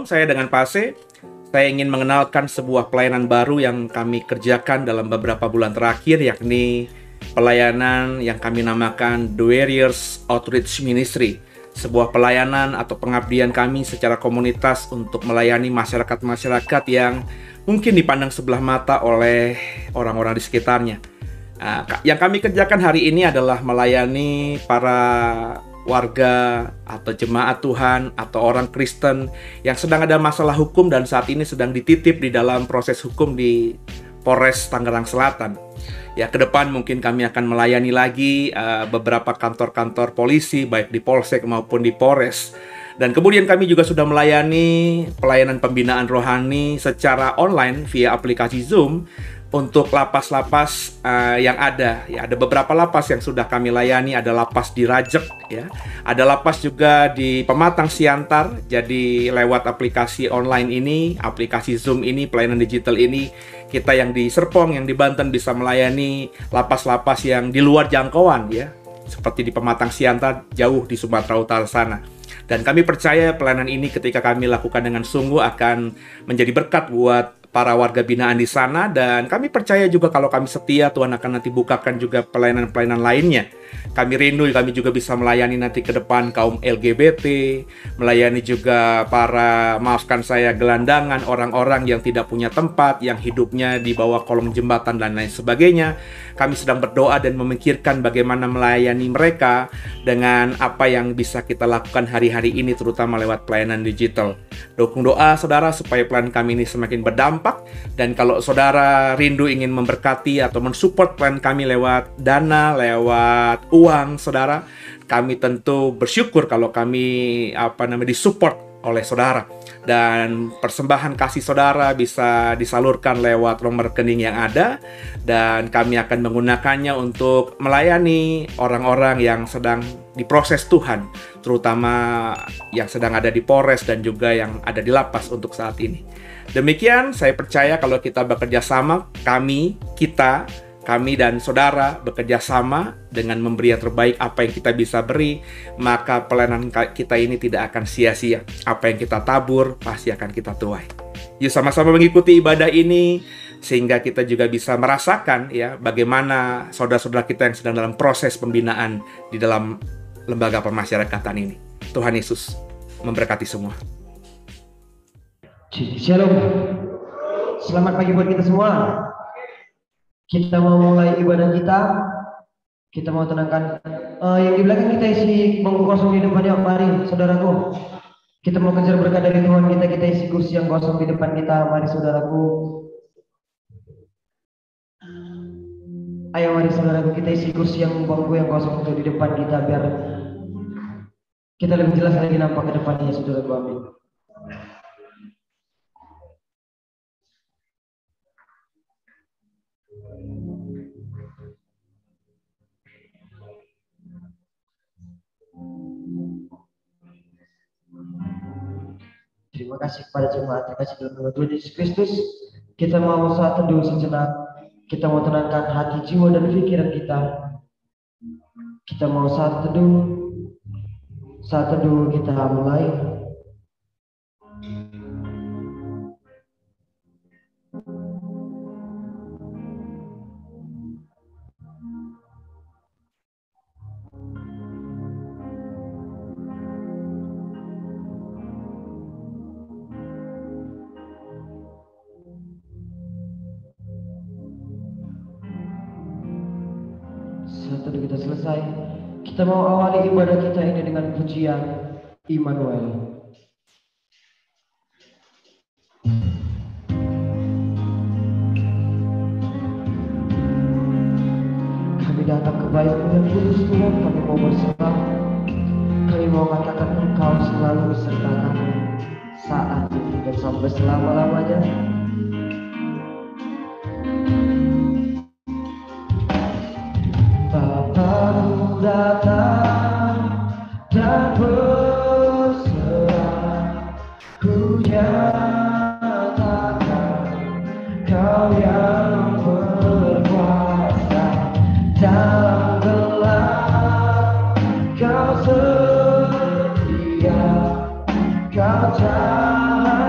saya dengan Pase. Saya ingin mengenalkan sebuah pelayanan baru yang kami kerjakan dalam beberapa bulan terakhir, yakni pelayanan yang kami namakan The Warriors Outreach Ministry. Sebuah pelayanan atau pengabdian kami secara komunitas untuk melayani masyarakat-masyarakat yang mungkin dipandang sebelah mata oleh orang-orang di sekitarnya. Yang kami kerjakan hari ini adalah melayani para warga atau jemaat Tuhan atau orang Kristen yang sedang ada masalah hukum dan saat ini sedang dititip di dalam proses hukum di Polres Tangerang Selatan. Ya, ke depan mungkin kami akan melayani lagi beberapa kantor-kantor polisi baik di Polsek maupun di Polres. Dan kemudian kami juga sudah melayani pelayanan pembinaan rohani secara online via aplikasi Zoom untuk lapas-lapas yang ada. Ya, ada beberapa lapas yang sudah kami layani. Ada lapas di Rajek, ya. Ada lapas juga di Pematang Siantar. Jadi lewat aplikasi online ini, aplikasi Zoom ini, pelayanan digital ini, kita yang di Serpong, yang di Banten bisa melayani lapas-lapas yang di luar jangkauan, ya. Seperti di Pematang Siantar, jauh di Sumatera Utara sana. Dan kami percaya pelayanan ini ketika kami lakukan dengan sungguh akan menjadi berkat buat para warga binaan di sana, dan kami percaya juga kalau kami setia, Tuhan akan nanti bukakan juga pelayanan-pelayanan lainnya. Kami rindu kami juga bisa melayani nanti ke depan kaum LGBT, melayani juga para, maafkan saya, gelandangan, orang-orang yang tidak punya tempat, yang hidupnya di bawah kolong jembatan dan lain sebagainya. Kami sedang berdoa dan memikirkan bagaimana melayani mereka dengan apa yang bisa kita lakukan hari-hari ini, terutama lewat pelayanan digital. Dukung doa saudara supaya pelayanan kami ini semakin berdampak, dan kalau saudara rindu ingin memberkati atau mensupport pelayanan kami lewat dana, lewat uang saudara, kami tentu bersyukur kalau kami disupport oleh saudara, dan persembahan kasih saudara bisa disalurkan lewat nomor rekening yang ada, dan kami akan menggunakannya untuk melayani orang-orang yang sedang diproses Tuhan, terutama yang sedang ada di Polres dan juga yang ada di lapas untuk saat ini. Demikian, saya percaya kalau kita bekerja sama, kami dan saudara bekerja sama dengan memberi yang terbaik apa yang kita bisa beri, maka pelayanan kita ini tidak akan sia-sia. Apa yang kita tabur pasti akan kita tuai. Yuk sama-sama mengikuti ibadah ini sehingga kita juga bisa merasakan ya bagaimana saudara-saudara kita yang sedang dalam proses pembinaan di dalam lembaga pemasyarakatan ini. Tuhan Yesus memberkati semua. Shalom. Selamat pagi buat kita semua. Kita mau mulai ibadah kita. Kita mau tenangkan yang di belakang kita isi bangku kosong di depannya. Mari saudaraku, kita mau kejar berkat dari Tuhan kita. Kita isi kursi yang kosong di depan kita. Mari saudaraku. Ayo mari saudaraku, kita isi kursi yang bangku yang kosong itu di depan kita biar kita lebih jelas lagi nampak ke depannya saudaraku. Amin. Terima kasih kepada jemaat, terima kasih dalam nama Tuhan Yesus Kristus. Kita mau saat teduh sejenak. Kita mau tenangkan hati, jiwa, dan pikiran kita. Kita mau saat teduh kita mulai. Setelah kita selesai, kita mau awali ibadah kita ini dengan pujian Immanuel. Kami datang ke bait-Mu yang kudus Tuhan, kami mau berserah. Kami mau katakan Engkau selalu beserta kami saat ini dan sampai selama-lamanya. Bapa-Mu datang dan berserah, ku nyatakan Kau yang berkuasa dalam gelap. Kau setia, Kau jahat.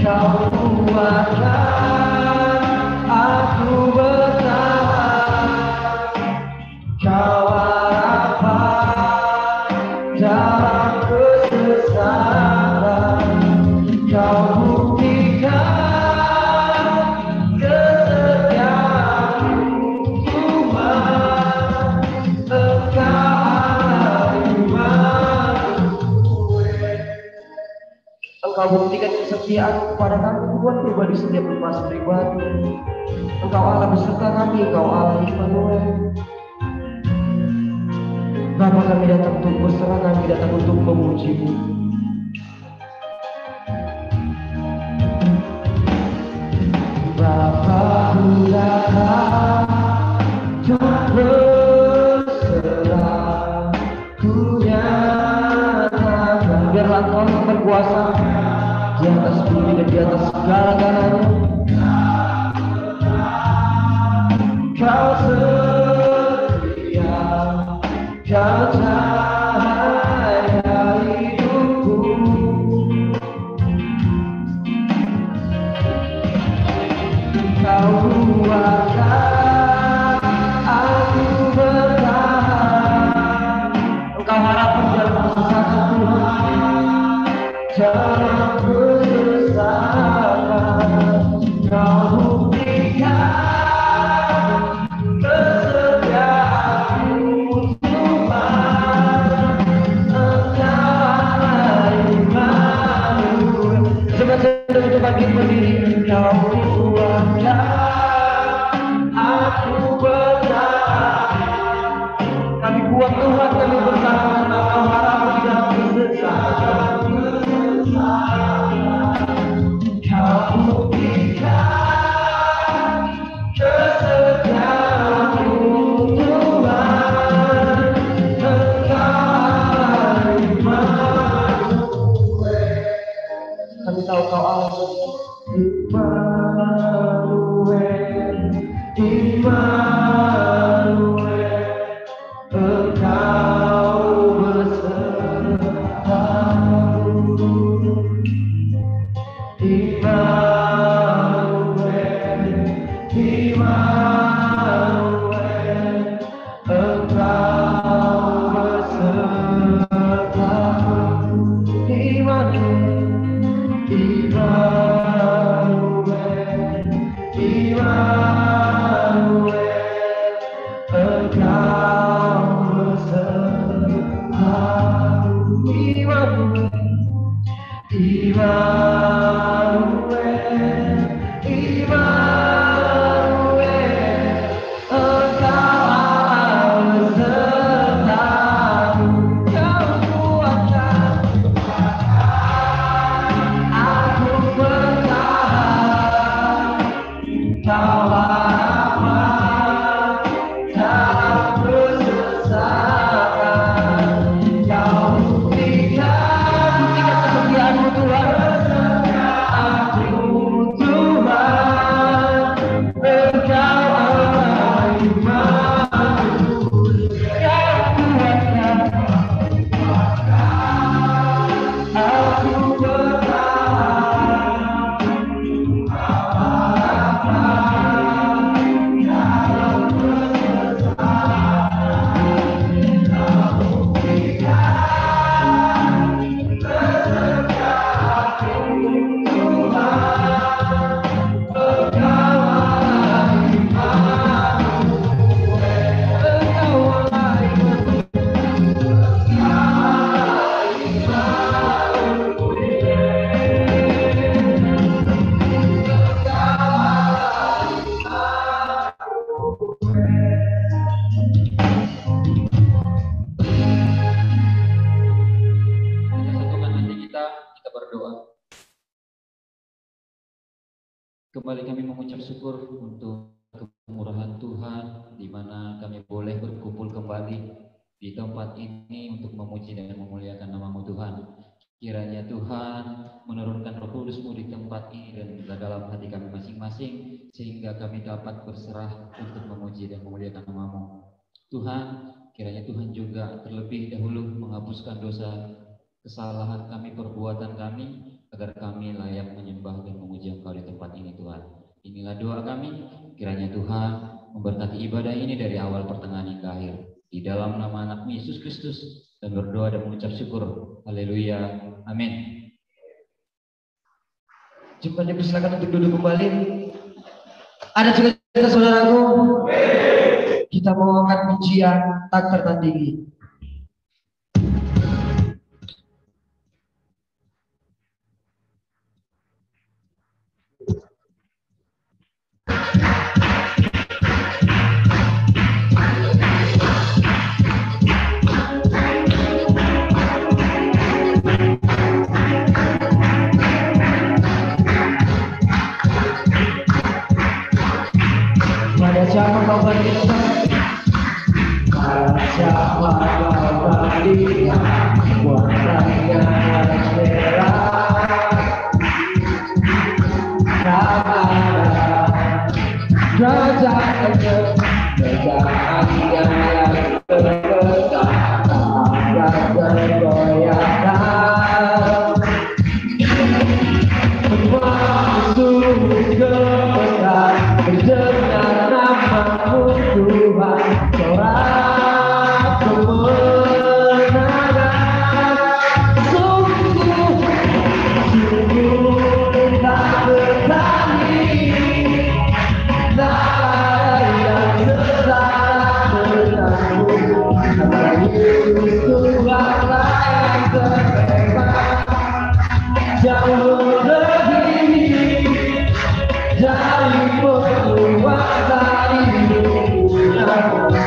Kau kuatkan aku bertahan, kau harapan dalam kesesakan, kau buktikan kesetiaanmu Tuhan, engkau imanku. Engkau buktikan kesetiaan kepada kami Tuhan pribadi, setiap lepas pribadi. Engkau Allah beserta kami, Engkau Allah Immanuel. Bapa, kami datang untuk berserah, kami datang untuk memuji-Mu. Bapa, ku datang untuk berserah, ku nyatakan biarlah Engkau yang berkuasa di atas bumi dan di atas segala-galanya. Kau setia, kau cahaya hidupku. Kau kuatkan aku bertahan, engkau harapan dalam kesesakan Tuhan, dalam kesesakan kau buktikan kesetiaanmu Tuhan, engkau Immanuel. Coba kita berdiri. Kau kuatkan aku bertahan, kami kuat Tuhan, kami bertahan, engkau harapan di dalam kesesakan, kau buktikan kesetiaanmu Tuhan, engkau Immanuel. Kami tahu kau Allah Immanuel, Immanuel, engkau besertaku. Immanuel, Immanuel, engkau besertaku. Immanuel, Immanuel, Immanuel, engkau besertaku. Immanuel, Immanuel, Immanuel, engkau besertaku. Kau kuatkan aku bertahan, kau harapan dalam kesesakan, kau buktikan kesetiaanmu Tuhan, aku Tuhan, engkau Allah Immanuel. Kau kuatkan aku bertahan, Kembali kami mengucap syukur untuk kemurahan Tuhan, di mana kami boleh berkumpul kembali di tempat ini untuk memuji dan memuliakan nama-Mu Tuhan. Kiranya Tuhan menurunkan Roh Kudus-Mu di tempat ini dan dalam hati kami masing-masing, sehingga kami dapat berserah untuk memuji dan memuliakan nama-Mu. Tuhan, kiranya Tuhan juga terlebih dahulu menghapuskan dosa kesalahan kami, perbuatan kami, agar kami layak menyembah dan memuji Engkau di tempat ini Tuhan. Inilah doa kami, kiranya Tuhan memberkati ibadah ini dari awal pertengahan hingga akhir. Di dalam nama anak Yesus Kristus dan berdoa dan mengucap syukur. Haleluya. Amin. Jemaat dipersilakan untuk duduk kembali. Ada cerita saudaraku. Kita mau angkat pujian tak tertandingi. Siapa kau berikan? Siapa kau berikan? Buatnya merah. Kerajaannya yang berkekal, tak tergoyahkan. Semua musuh gemetar mendengar namamu Tuhan, sorak kemenangan. Sungguh tak bertanding, tak ada yang setara denganmu. Tuhanlah yang terhebat, jauh lebih dari penguasa hidupnya.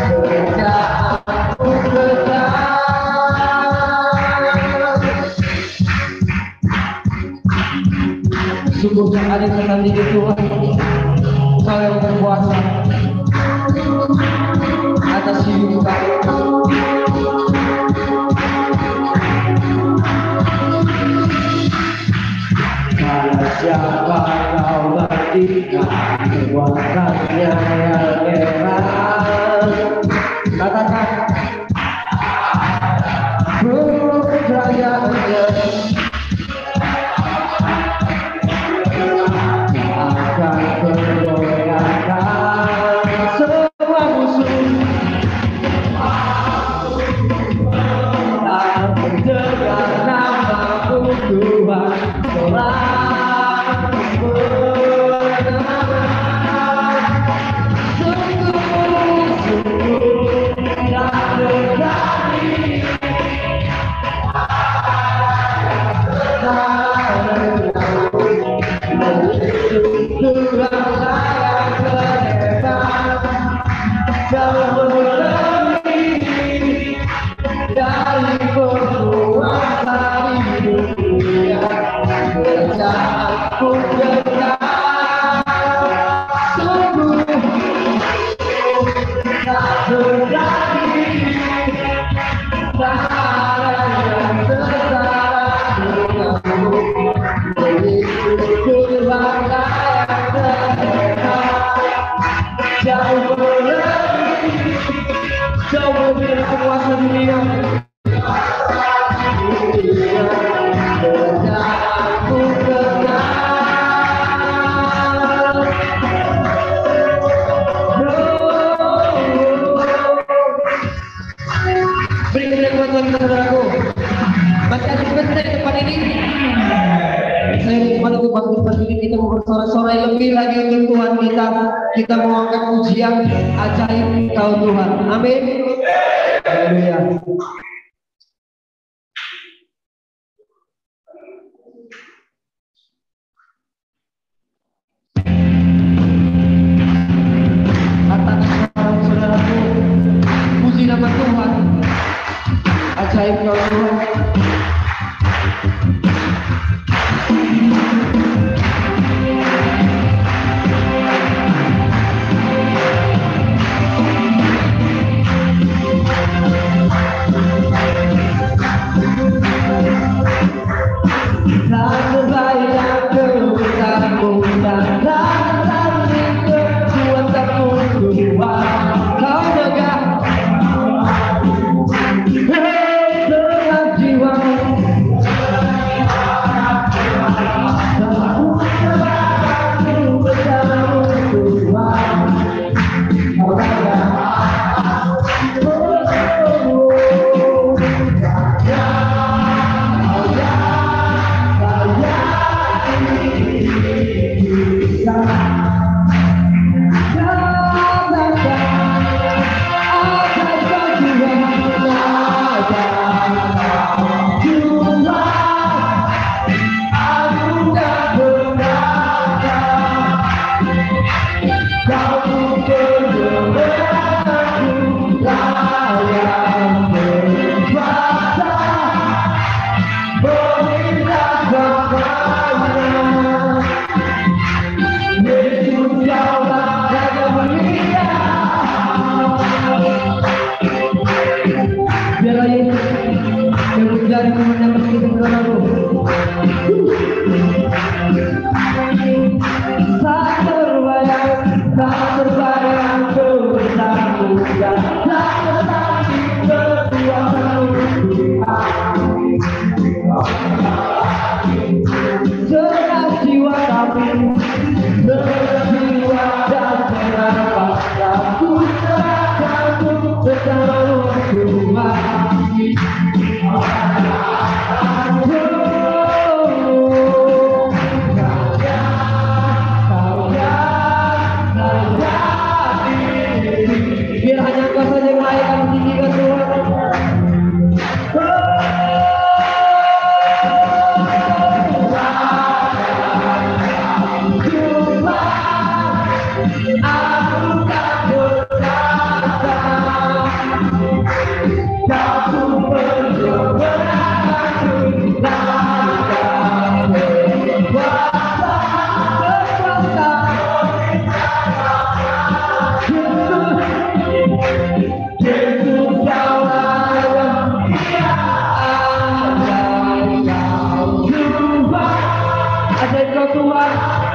Kerjaanmu kekal. Sungguh tak ada yang tertandingi Tuhan. Kau yang berkuasa atas hidup kami. Siapa kau bandingkan kekuatannya yang heran? Katakan kejayaannya akan tergoyahkan semua musuh. Tak mendengar namamu Tuhan, sorak kemenangan. Sungguh tak berani, Tuhanlah yang terhebat, jauh lebih dari penguasa hidupnya. Kerjaanku kekal. Sungguh tak berani, tak ada yang setara denganmu. Tuhanlah yang terhebat, jauh lebih dari penguasa dunia. Kerjaanku kekal. Berikan bantuan saudaraku. Baca sebentar di depan ini. Saya cuma untuk bangkit berdiri, kita mau bersorak-sorai lebih lagi untuk Tuhan kita. Kita mau angkat pujian ajaib Kau Tuhan. Amin. Haleluya. Katakan saudaraku, puji nama Tuhan. Ajaib Kau Tuhan. Tak terbayang kekuatanmu dan kekuatanmu Tuhan. Kau megah dengan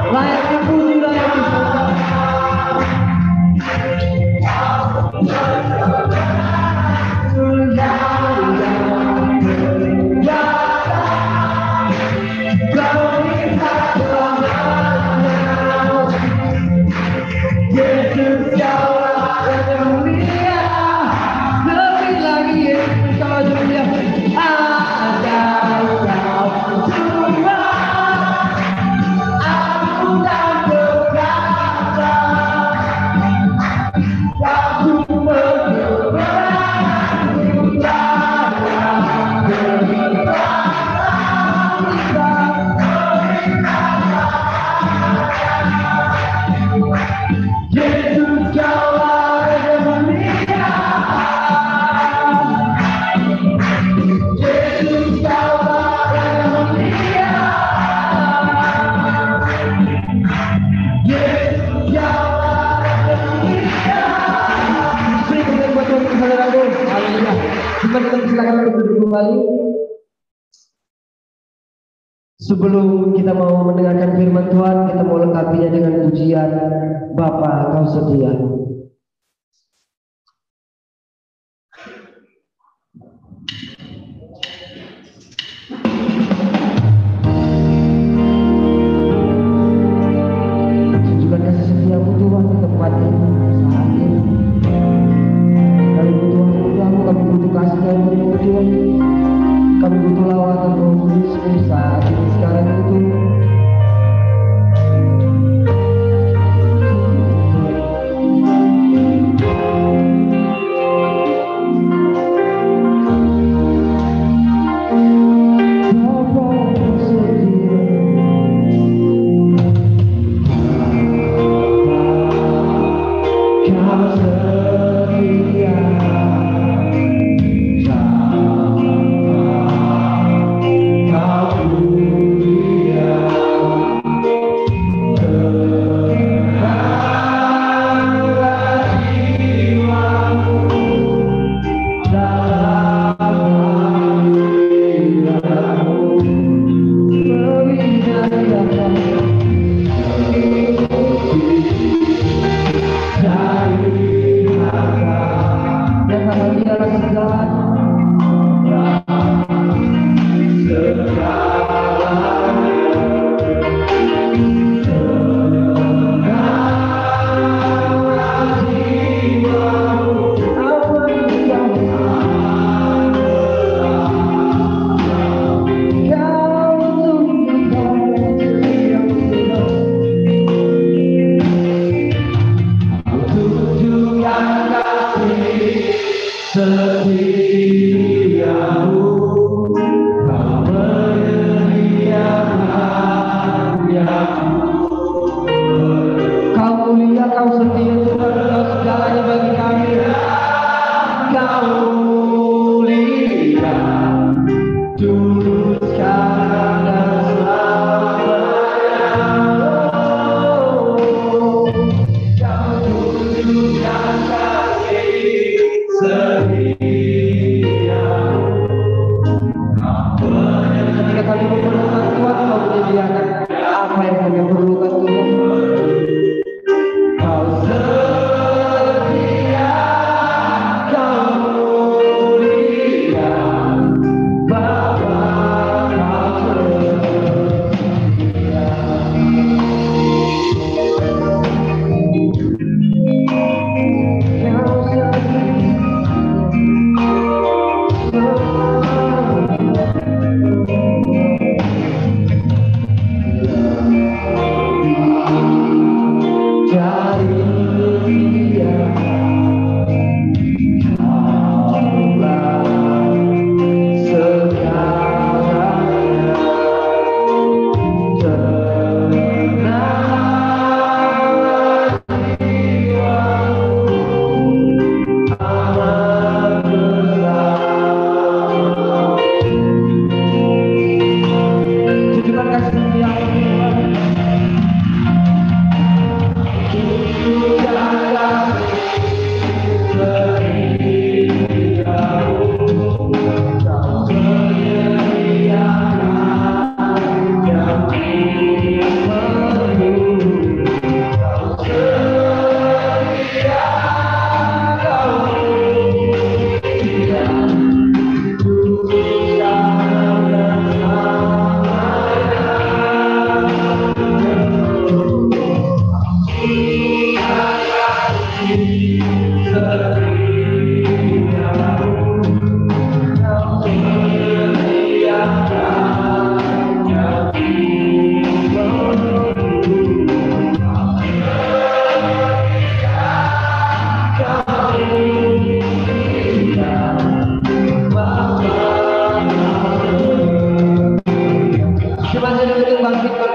layaknya bunda yang disembah. Yesus jauh dan mulia, lebih lagi Yesus jauh dan mulia. Ada kau semua, aku tak berkata, aku Yesus jauh dan mulia, Yesus jauh dan mulia, Yesus jauh dan mulia. Beri kemuliaan buat Tuhan saudaraku. Haleluya. Kita silakan untuk duduk kembali. Sebelum kita mau mendengarkan firman Tuhan, kita mau lengkapinya dengan pujian Bapa Kau Setia. Tunjukkan kasih setiamu Tuhan di tempat ini saat ini. Kami butuh anugerah-Mu, kami butuh kasih karunia-Mu Tuhan. Kami butuh lawatan Roh Kudus-Mu saat ini sekarang itu. Kau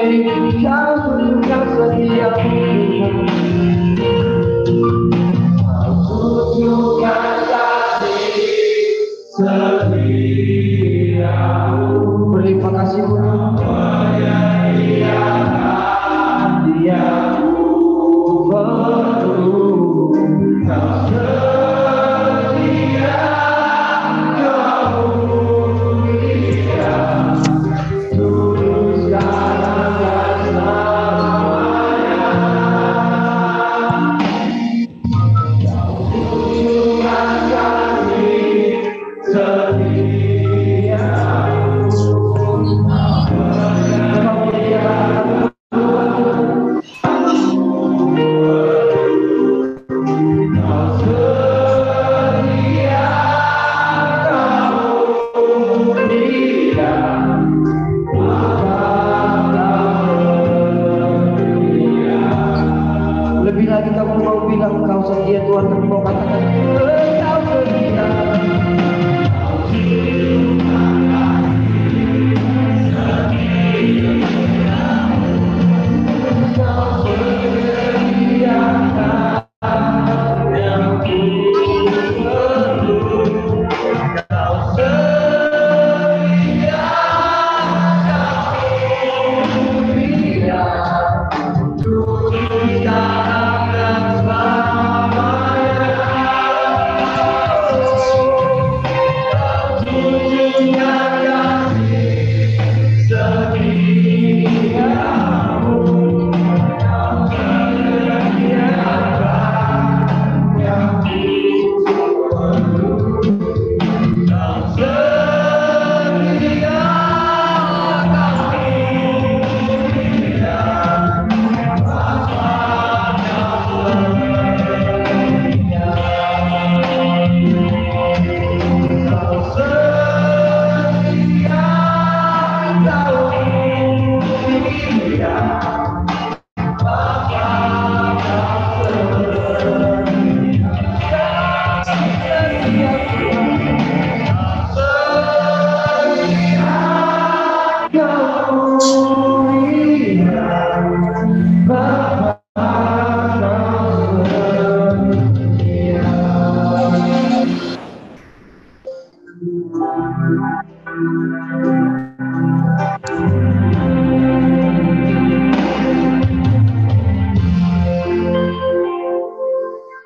Kau tunjukkan setia, kau tunjukkan kasih setiamu. Berlimpah kasih-Mu, dia perlu kau setia, kau mulia, tulus sekarang dan selamanya. Kau tunjukkan kasih setiamu. Kau mulia, lebih lagi kamu mau bilang kau setia Tuhan, kami mau katakan kau setia.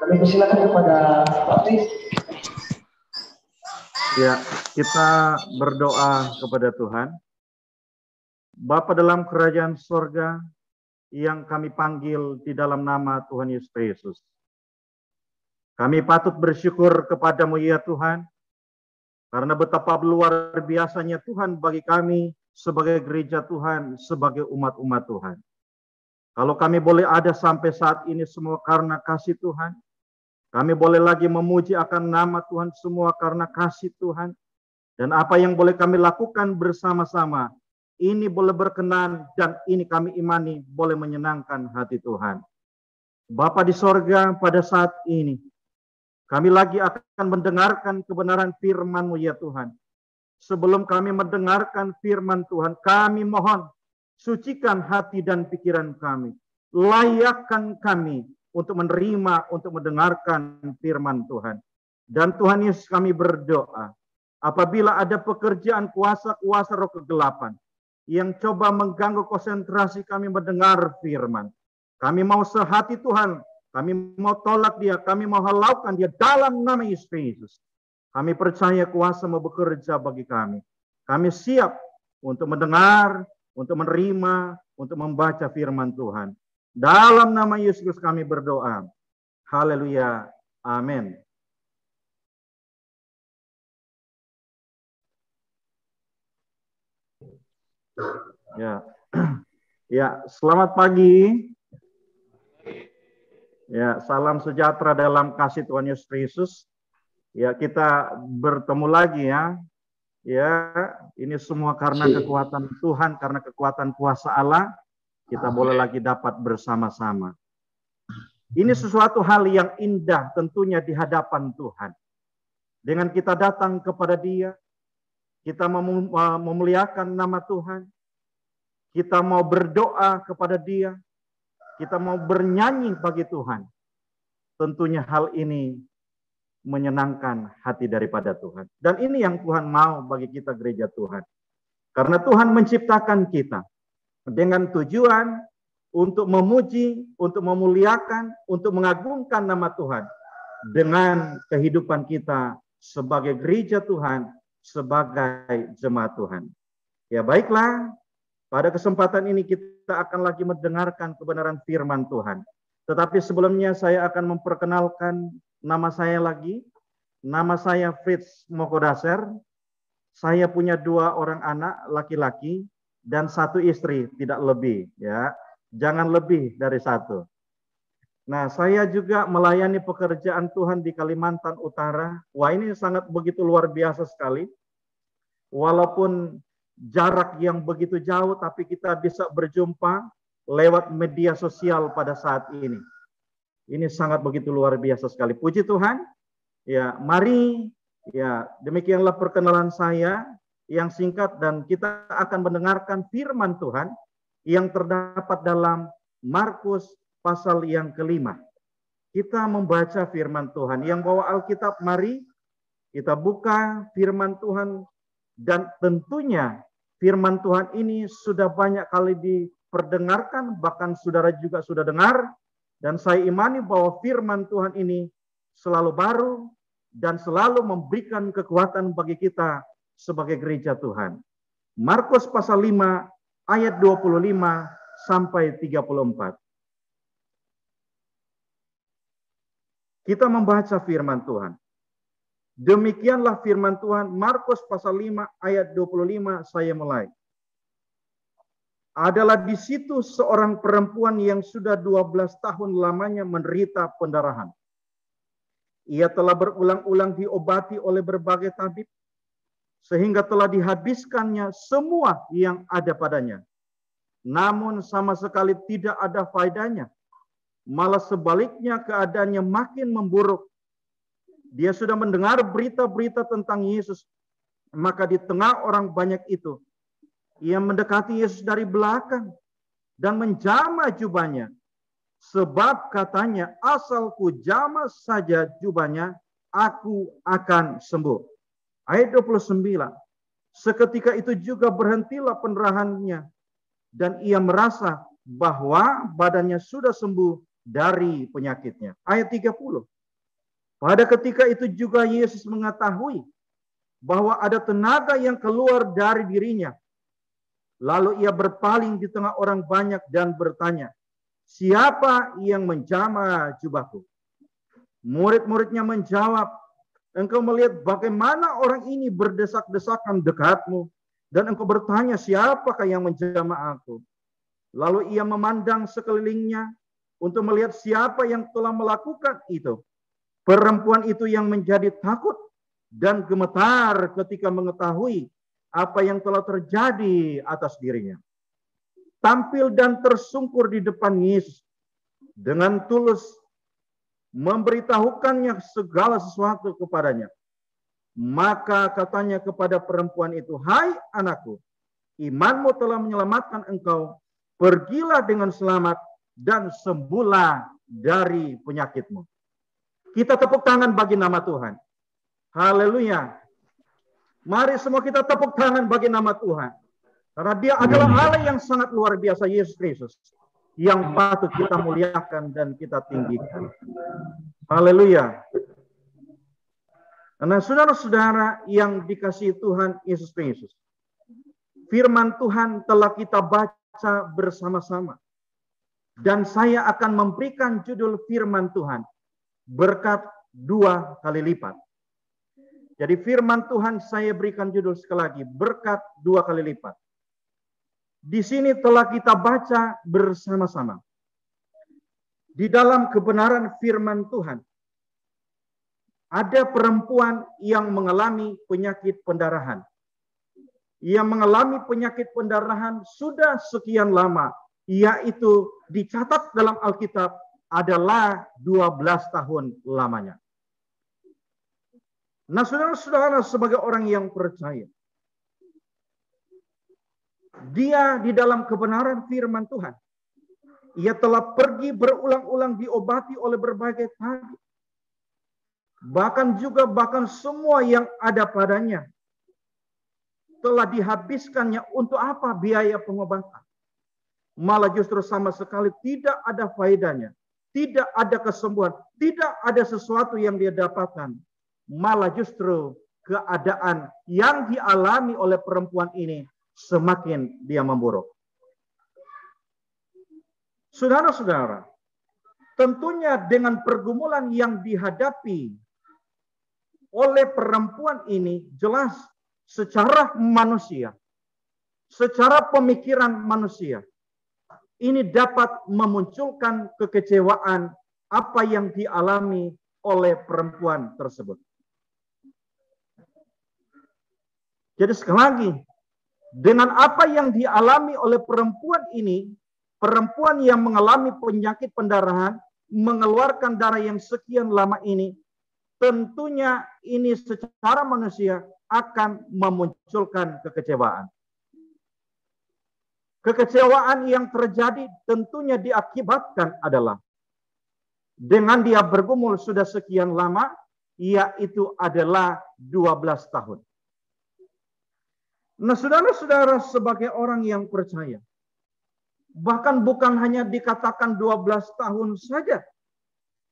Kami persilakan kepada Pak Fris. Ya, kita berdoa kepada Tuhan. Bapa dalam kerajaan sorga yang kami panggil di dalam nama Tuhan Yesus Kristus. Kami patut bersyukur kepadamu ya Tuhan, karena betapa luar biasanya Tuhan bagi kami sebagai gereja Tuhan, sebagai umat-umat Tuhan. Kalau kami boleh ada sampai saat ini semua karena kasih Tuhan, kami boleh lagi memuji akan nama Tuhan semua karena kasih Tuhan. Dan apa yang boleh kami lakukan bersama-sama, ini boleh berkenan dan ini kami imani boleh menyenangkan hati Tuhan. Bapa di sorga, pada saat ini, kami lagi akan mendengarkan kebenaran firman-Mu ya Tuhan. Sebelum kami mendengarkan firman Tuhan, kami mohon, sucikan hati dan pikiran kami. Layakkan kami untuk menerima, untuk mendengarkan firman Tuhan. Dan Tuhan Yesus kami berdoa, apabila ada pekerjaan kuasa-kuasa roh kegelapan yang coba mengganggu konsentrasi kami mendengar firman, kami mau sehati Tuhan, kami mau tolak dia, kami mau halaukan dia dalam nama Yesus Kristus. Kami percaya kuasa mau bekerja bagi kami. Kami siap untuk mendengar, untuk menerima, untuk membaca firman Tuhan. Dalam nama Yesus kami berdoa. Haleluya. Amin. Ya. Ya, selamat pagi. Ya, salam sejahtera dalam kasih Tuhan Yesus Kristus. Ya, kita bertemu lagi ya. Ya, ini semua karena kekuatan Tuhan, karena kekuatan kuasa Allah. Kita boleh lagi dapat bersama-sama. Ini sesuatu hal yang indah tentunya di hadapan Tuhan. Dengan kita datang kepada Dia, kita memuliakan nama Tuhan. kita mau berdoa kepada Dia, kita mau bernyanyi bagi Tuhan. Tentunya hal ini menyenangkan hati daripada Tuhan. Dan ini yang Tuhan mau bagi kita gereja Tuhan. Karena Tuhan menciptakan kita dengan tujuan untuk memuji, untuk memuliakan, untuk mengagungkan nama Tuhan. Dengan kehidupan kita sebagai gereja Tuhan, sebagai jemaat Tuhan. Ya baiklah, pada kesempatan ini kita akan lagi mendengarkan kebenaran firman Tuhan. Tetapi sebelumnya saya akan memperkenalkan nama saya lagi. Nama saya Fritz Mokodaser. Saya punya 2 orang anak laki-laki dan 1 istri, tidak lebih ya. Jangan lebih dari 1. Nah, saya juga melayani pekerjaan Tuhan di Kalimantan Utara. Wah, ini sangat begitu luar biasa sekali. Walaupun jarak yang begitu jauh, tapi kita bisa berjumpa lewat media sosial pada saat ini. Ini sangat begitu luar biasa sekali. Puji Tuhan. Ya, mari ya, demikianlah perkenalan saya yang singkat dan kita akan mendengarkan firman Tuhan yang terdapat dalam Markus pasal yang ke-5. Kita membaca firman Tuhan. Yang bawa Alkitab, mari kita buka firman Tuhan, dan tentunya firman Tuhan ini sudah banyak kali diperdengarkan, bahkan saudara juga sudah dengar, dan saya imani bahwa firman Tuhan ini selalu baru dan selalu memberikan kekuatan bagi kita sebagai gereja Tuhan. Markus pasal 5 ayat 25 sampai 34. Kita membaca firman Tuhan. Demikianlah firman Tuhan, Markus pasal 5 ayat 25, saya mulai. Adalah di situ seorang perempuan yang sudah 12 tahun lamanya menderita pendarahan. Ia telah berulang-ulang diobati oleh berbagai tabib, sehingga telah dihabiskannya semua yang ada padanya. Namun sama sekali tidak ada faedahnya. Malah sebaliknya keadaannya makin memburuk. Dia sudah mendengar berita-berita tentang Yesus. Maka di tengah orang banyak itu, ia mendekati Yesus dari belakang dan menjamah jubahnya. Sebab katanya, asal ku jamah saja jubahnya, aku akan sembuh. Ayat 29. Seketika itu juga berhentilah pendarahannya, dan ia merasa bahwa badannya sudah sembuh dari penyakitnya. Ayat 30. Pada ketika itu juga Yesus mengetahui bahwa ada tenaga yang keluar dari dirinya. Lalu ia berpaling di tengah orang banyak dan bertanya, siapa yang menjamah jubahku? Murid-muridnya menjawab, engkau melihat bagaimana orang ini berdesak-desakan dekatmu, dan engkau bertanya, siapakah yang menjamah aku? Lalu ia memandang sekelilingnya untuk melihat siapa yang telah melakukan itu. Perempuan itu yang menjadi takut dan gemetar ketika mengetahui apa yang telah terjadi atas dirinya. Tampil dan tersungkur di depan Yesus dengan tulus memberitahukannya segala sesuatu kepadanya. Maka katanya kepada perempuan itu, hai anakku, imanmu telah menyelamatkan engkau, pergilah dengan selamat dan sembuhlah dari penyakitmu. Kita tepuk tangan bagi nama Tuhan. Haleluya. Mari semua kita tepuk tangan bagi nama Tuhan. Karena dia adalah Allah yang sangat luar biasa, Yesus Kristus. Yang patut kita muliakan dan kita tinggikan. Haleluya. Karena saudara-saudara yang dikasihi Tuhan Yesus Kristus, firman Tuhan telah kita baca bersama-sama. Dan saya akan memberikan judul firman Tuhan, berkat 2 kali lipat. Jadi firman Tuhan saya berikan judul sekali lagi, berkat 2 kali lipat. Di sini telah kita baca bersama-sama. Di dalam kebenaran firman Tuhan, ada perempuan yang mengalami penyakit pendarahan. Ia mengalami penyakit pendarahan sudah sekian lama, yaitu dicatat dalam Alkitab adalah 12 tahun lamanya. Nah, saudara-saudara, sebagai orang yang percaya, Dia di dalam kebenaran firman Tuhan. Ia telah pergi berulang-ulang diobati oleh berbagai tabib. Bahkan semua yang ada padanya telah dihabiskannya untuk apa? Biaya pengobatan. Malah justru sama sekali tidak ada faedahnya. Tidak ada kesembuhan. Tidak ada sesuatu yang dia dapatkan. Malah justru keadaan yang dialami oleh perempuan ini semakin dia memburuk. Saudara-saudara, tentunya dengan pergumulan yang dihadapi oleh perempuan ini jelas secara manusia, secara pemikiran manusia, ini dapat memunculkan kekecewaan apa yang dialami oleh perempuan tersebut. Jadi sekali lagi, dengan apa yang dialami oleh perempuan ini, perempuan yang mengalami penyakit pendarahan, mengeluarkan darah yang sekian lama ini, tentunya ini secara manusia akan memunculkan kekecewaan. Kekecewaan yang terjadi tentunya diakibatkan adalah dengan dia bergumul sudah sekian lama, yaitu adalah 12 tahun. Nah, saudara-saudara, sebagai orang yang percaya, bahkan bukan hanya dikatakan 12 tahun saja,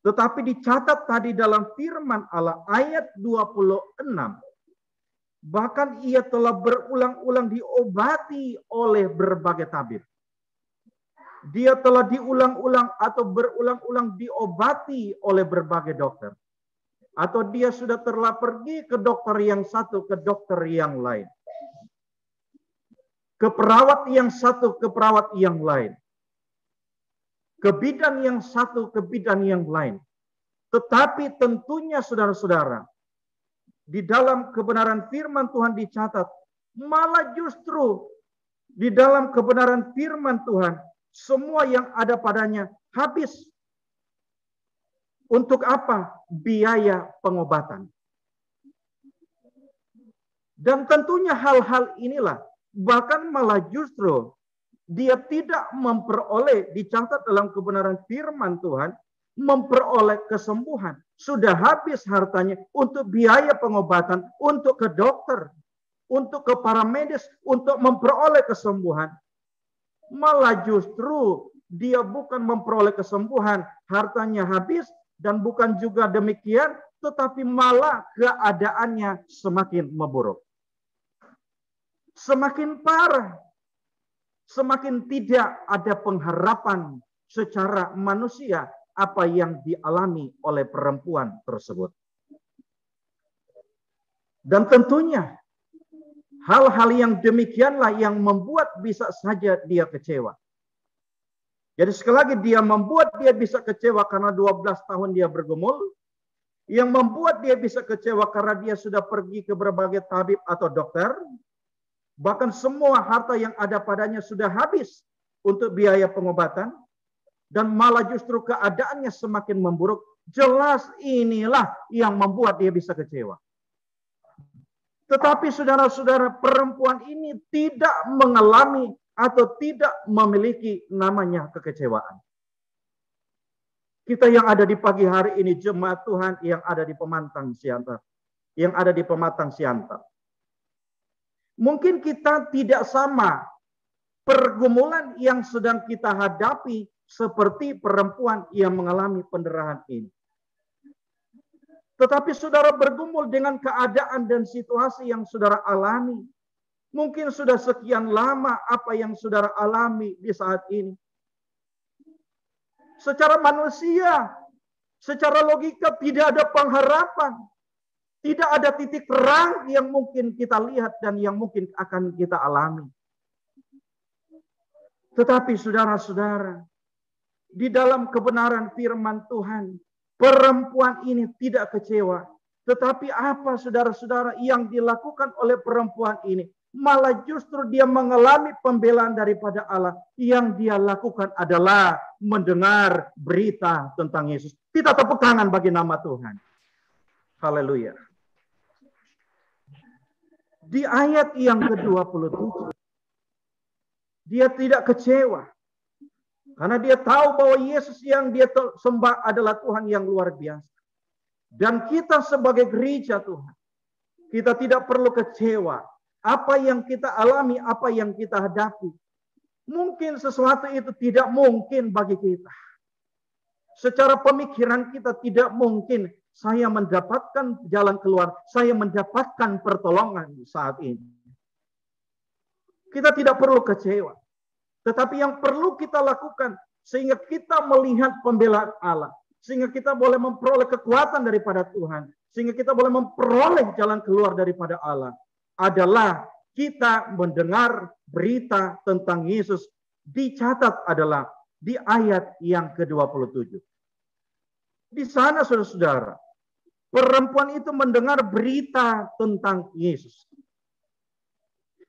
tetapi dicatat tadi dalam firman Allah ayat 26, bahkan ia telah berulang-ulang diobati oleh berbagai tabib. Dia telah diulang-ulang atau berulang-ulang diobati oleh berbagai dokter. Atau dia sudah telah pergi ke dokter yang satu, ke dokter yang lain. Ke perawat yang satu, ke perawat yang lain. Ke bidan yang satu, ke bidan yang lain. Tetapi tentunya saudara-saudara, di dalam kebenaran firman Tuhan dicatat, malah justru di dalam kebenaran firman Tuhan, semua yang ada padanya habis. Untuk apa? Biaya pengobatan. Dan tentunya hal-hal inilah, bahkan malah justru dia tidak memperoleh, dicatat dalam kebenaran firman Tuhan, memperoleh kesembuhan. Sudah habis hartanya untuk biaya pengobatan, untuk ke dokter, untuk ke para medis, untuk memperoleh kesembuhan. Malah justru dia bukan memperoleh kesembuhan, hartanya habis, dan bukan juga demikian, tetapi malah keadaannya semakin memburuk. Semakin parah, semakin tidak ada pengharapan secara manusia apa yang dialami oleh perempuan tersebut. Dan tentunya hal-hal yang demikianlah yang membuat bisa saja dia kecewa. Jadi sekali lagi dia membuat dia bisa kecewa karena 12 tahun dia bergumul. Yang membuat dia bisa kecewa karena dia sudah pergi ke berbagai tabib atau dokter. Bahkan semua harta yang ada padanya sudah habis untuk biaya pengobatan. Dan malah justru keadaannya semakin memburuk. Jelas inilah yang membuat dia bisa kecewa. Tetapi saudara-saudara, perempuan ini tidak mengalami atau tidak memiliki namanya kekecewaan. Kita yang ada di pagi hari ini, jemaat Tuhan yang ada di Pematang Siantar. Yang ada di Pematang Siantar. Mungkin kita tidak sama pergumulan yang sedang kita hadapi seperti perempuan yang mengalami pendarahan ini. Tetapi saudara bergumul dengan keadaan dan situasi yang saudara alami. Mungkin sudah sekian lama apa yang saudara alami di saat ini. Secara manusia, secara logika tidak ada pengharapan. Tidak ada titik terang yang mungkin kita lihat dan yang mungkin akan kita alami. Tetapi saudara-saudara, di dalam kebenaran firman Tuhan, perempuan ini tidak kecewa. Tetapi apa saudara-saudara yang dilakukan oleh perempuan ini? Malah justru dia mengalami pembelaan daripada Allah. Yang dia lakukan adalah mendengar berita tentang Yesus. Kita tepuk tangan bagi nama Tuhan. Haleluya. Di ayat yang ke-27. Dia tidak kecewa. Karena dia tahu bahwa Yesus yang dia sembah adalah Tuhan yang luar biasa. Dan kita sebagai gereja Tuhan, kita tidak perlu kecewa. Apa yang kita alami, apa yang kita hadapi. Mungkin sesuatu itu tidak mungkin bagi kita. Secara pemikiran kita tidak mungkin saya mendapatkan jalan keluar, saya mendapatkan pertolongan saat ini. Kita tidak perlu kecewa. Tetapi yang perlu kita lakukan sehingga kita melihat pembelaan Allah, sehingga kita boleh memperoleh kekuatan daripada Tuhan, sehingga kita boleh memperoleh jalan keluar daripada Allah, adalah kita mendengar berita tentang Yesus. Dicatat adalah di ayat yang ke-27. Di sana saudara-saudara, perempuan itu mendengar berita tentang Yesus.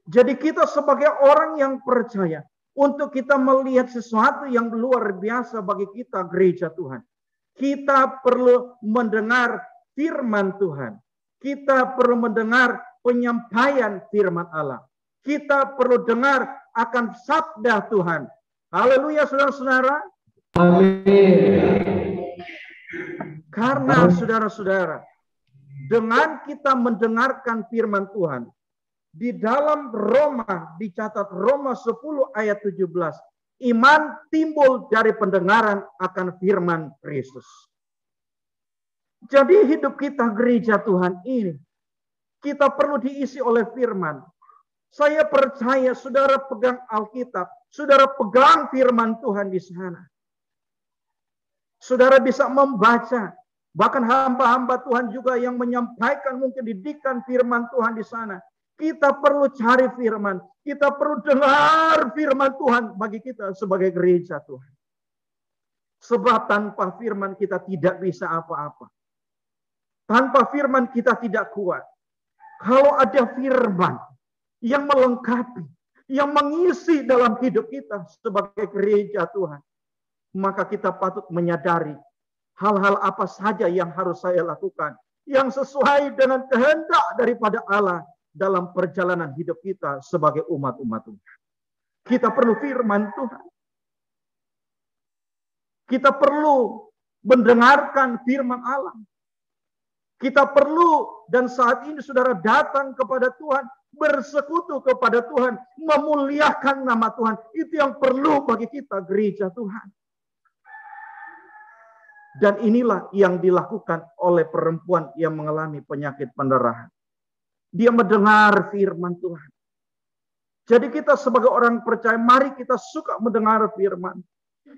Jadi kita sebagai orang yang percaya, untuk kita melihat sesuatu yang luar biasa bagi kita gereja Tuhan, kita perlu mendengar firman Tuhan. Kita perlu mendengar penyampaian firman Allah. Kita perlu dengar akan sabda Tuhan. Haleluya saudara-saudara. Amin. Karena saudara-saudara, dengan kita mendengarkan firman Tuhan, di dalam Roma, dicatat Roma 10 ayat 17, iman timbul dari pendengaran akan firman Kristus. Jadi hidup kita gereja Tuhan ini, kita perlu diisi oleh firman. Saya percaya saudara pegang Alkitab, saudara pegang firman Tuhan di sana. Saudara bisa membaca, bahkan hamba-hamba Tuhan juga yang menyampaikan mungkin didikan firman Tuhan di sana. Kita perlu cari firman. Kita perlu dengar firman Tuhan bagi kita sebagai gereja Tuhan. Sebab tanpa firman kita tidak bisa apa-apa. Tanpa firman kita tidak kuat. Kalau ada firman yang melengkapi, yang mengisi dalam hidup kita sebagai gereja Tuhan, maka kita patut menyadari hal-hal apa saja yang harus saya lakukan, yang sesuai dengan kehendak daripada Allah dalam perjalanan hidup kita sebagai umat-umat Tuhan. Kita perlu firman Tuhan. Kita perlu mendengarkan firman Allah. Kita perlu, dan saat ini saudara datang kepada Tuhan, bersekutu kepada Tuhan, memuliakan nama Tuhan. Itu yang perlu bagi kita gereja Tuhan. Dan inilah yang dilakukan oleh perempuan yang mengalami penyakit pendarahan. Dia mendengar firman Tuhan. Jadi kita sebagai orang percaya, mari kita suka mendengar firman.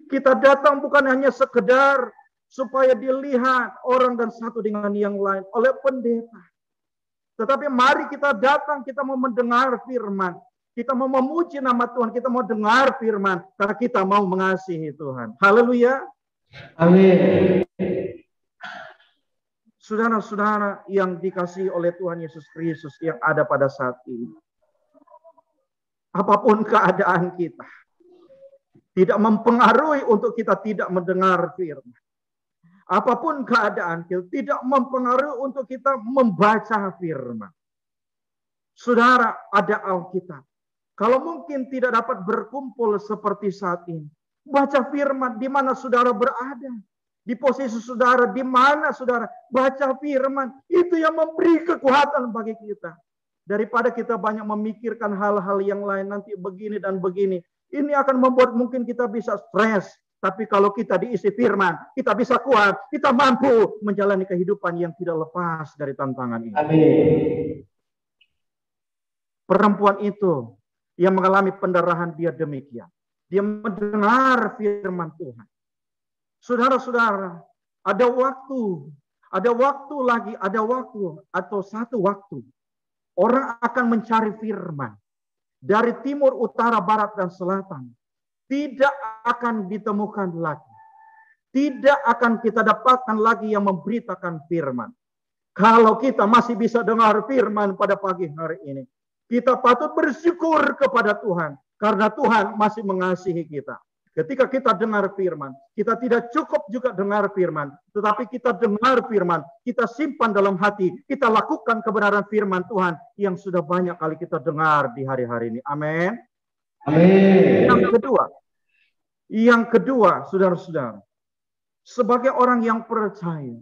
Kita datang bukan hanya sekedar supaya dilihat orang dan satu dengan yang lain oleh pendeta. Tetapi mari kita datang, kita mau mendengar firman. Kita mau memuji nama Tuhan, kita mau dengar firman. Karena kita mau mengasihi Tuhan. Haleluya. Amin. Saudara-saudara yang dikasihi oleh Tuhan Yesus Kristus yang ada pada saat ini. Apapun keadaan kita, tidak mempengaruhi untuk kita tidak mendengar firman. Apapun keadaan kita, tidak mempengaruhi untuk kita membaca firman. Saudara, ada Alkitab. Kalau mungkin tidak dapat berkumpul seperti saat ini, baca firman di mana saudara berada. Di posisi saudara, di mana saudara, baca firman. Itu yang memberi kekuatan bagi kita. Daripada kita banyak memikirkan hal-hal yang lain, nanti begini dan begini. Ini akan membuat mungkin kita bisa stres. Tapi kalau kita diisi firman, kita bisa kuat. Kita mampu menjalani kehidupan yang tidak lepas dari tantangan ini. Amin. Perempuan itu yang mengalami pendarahan, dia demikian. Dia mendengar firman Tuhan. Saudara-saudara, ada waktu atau satu waktu orang akan mencari firman dari timur, utara, barat, dan selatan. Tidak akan ditemukan lagi. Tidak akan kita dapatkan lagi yang memberitakan firman. Kalau kita masih bisa dengar firman pada pagi hari ini, kita patut bersyukur kepada Tuhan karena Tuhan masih mengasihi kita. Ketika kita dengar firman, kita tidak cukup juga dengar firman, tetapi kita dengar firman, kita simpan dalam hati, kita lakukan kebenaran firman Tuhan yang sudah banyak kali kita dengar di hari-hari ini. Amin. Amin. Yang kedua, saudara-saudara, sebagai orang yang percaya,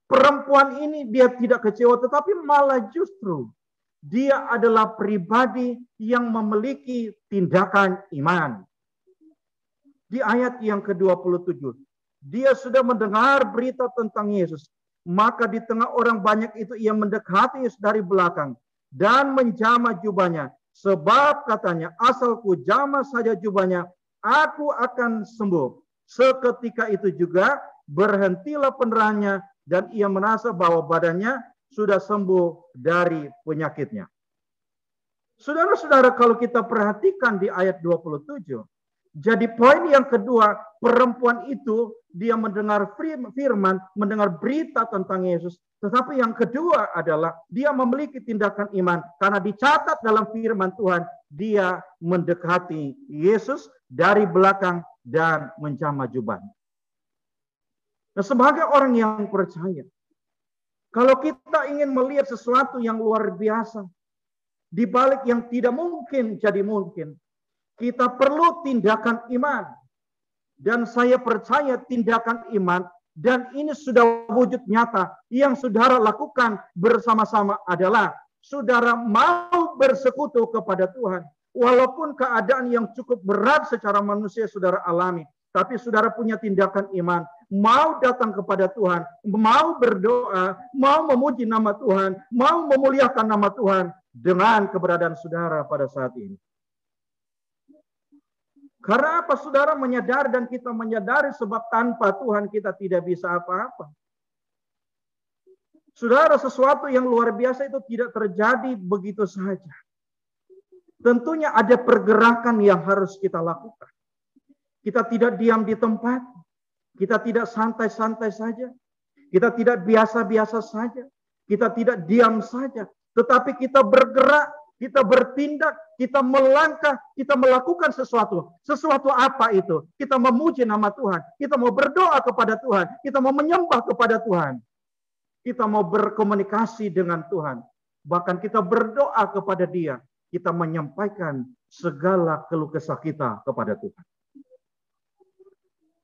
perempuan ini dia tidak kecewa, tetapi malah justru dia adalah pribadi yang memiliki tindakan iman. Di ayat yang ke-27, dia sudah mendengar berita tentang Yesus. Maka di tengah orang banyak itu ia mendekati Yesus dari belakang dan menjamah jubahnya. Sebab katanya, asal ku jamah saja jubahnya, aku akan sembuh. Seketika itu juga berhentilah pendarahannya dan ia merasa bahwa badannya sudah sembuh dari penyakitnya. Saudara-saudara, kalau kita perhatikan di ayat 27, jadi poin yang kedua, perempuan itu dia mendengar firman, mendengar berita tentang Yesus. Tetapi yang kedua adalah dia memiliki tindakan iman. Karena dicatat dalam firman Tuhan, dia mendekati Yesus dari belakang dan menjamah jubahnya. Nah, sebagai orang yang percaya, kalau kita ingin melihat sesuatu yang luar biasa, di balik yang tidak mungkin jadi mungkin, kita perlu tindakan iman. Dan saya percaya tindakan iman, dan ini sudah wujud nyata, yang saudara lakukan bersama-sama adalah, saudara mau bersekutu kepada Tuhan. Walaupun keadaan yang cukup berat secara manusia saudara alami, tapi saudara punya tindakan iman, mau datang kepada Tuhan, mau berdoa, mau memuji nama Tuhan, mau memuliakan nama Tuhan, dengan keberadaan saudara pada saat ini. Karena apa? Saudara menyadari dan kita menyadari sebab tanpa Tuhan kita tidak bisa apa-apa. Saudara, sesuatu yang luar biasa itu tidak terjadi begitu saja. Tentunya ada pergerakan yang harus kita lakukan. Kita tidak diam di tempat. Kita tidak santai-santai saja. Kita tidak biasa-biasa saja. Kita tidak diam saja. Tetapi kita bergerak, kita bertindak, kita melangkah, kita melakukan sesuatu. Sesuatu apa itu? Kita memuji nama Tuhan. Kita mau berdoa kepada Tuhan. Kita mau menyembah kepada Tuhan. Kita mau berkomunikasi dengan Tuhan. Bahkan kita berdoa kepada Dia. Kita menyampaikan segala keluh kesah kita kepada Tuhan.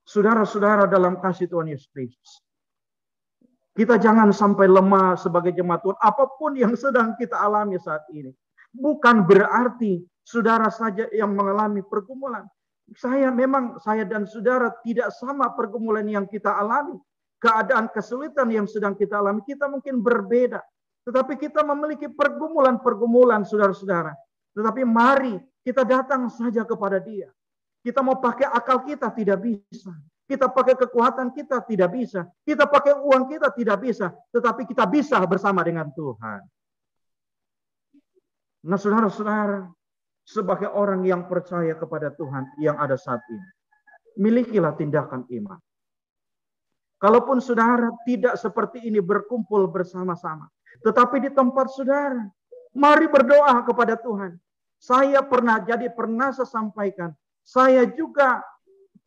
Saudara-saudara dalam kasih Tuhan Yesus Kristus, kita jangan sampai lemah sebagai jemaat Tuhan. Apapun yang sedang kita alami saat ini. Bukan berarti saudara saja yang mengalami pergumulan. Saya dan saudara tidak sama pergumulan yang kita alami. Keadaan kesulitan yang sedang kita alami, kita mungkin berbeda. Tetapi kita memiliki pergumulan-pergumulan saudara-saudara. Tetapi mari kita datang saja kepada Dia. Kita mau pakai akal kita tidak bisa. Kita pakai kekuatan kita tidak bisa. Kita pakai uang kita tidak bisa. Tetapi kita bisa bersama dengan Tuhan. Nah saudara-saudara, sebagai orang yang percaya kepada Tuhan yang ada saat ini, milikilah tindakan iman. Kalaupun saudara tidak seperti ini berkumpul bersama-sama, tetapi di tempat saudara, mari berdoa kepada Tuhan. Saya pernah saya sampaikan, saya juga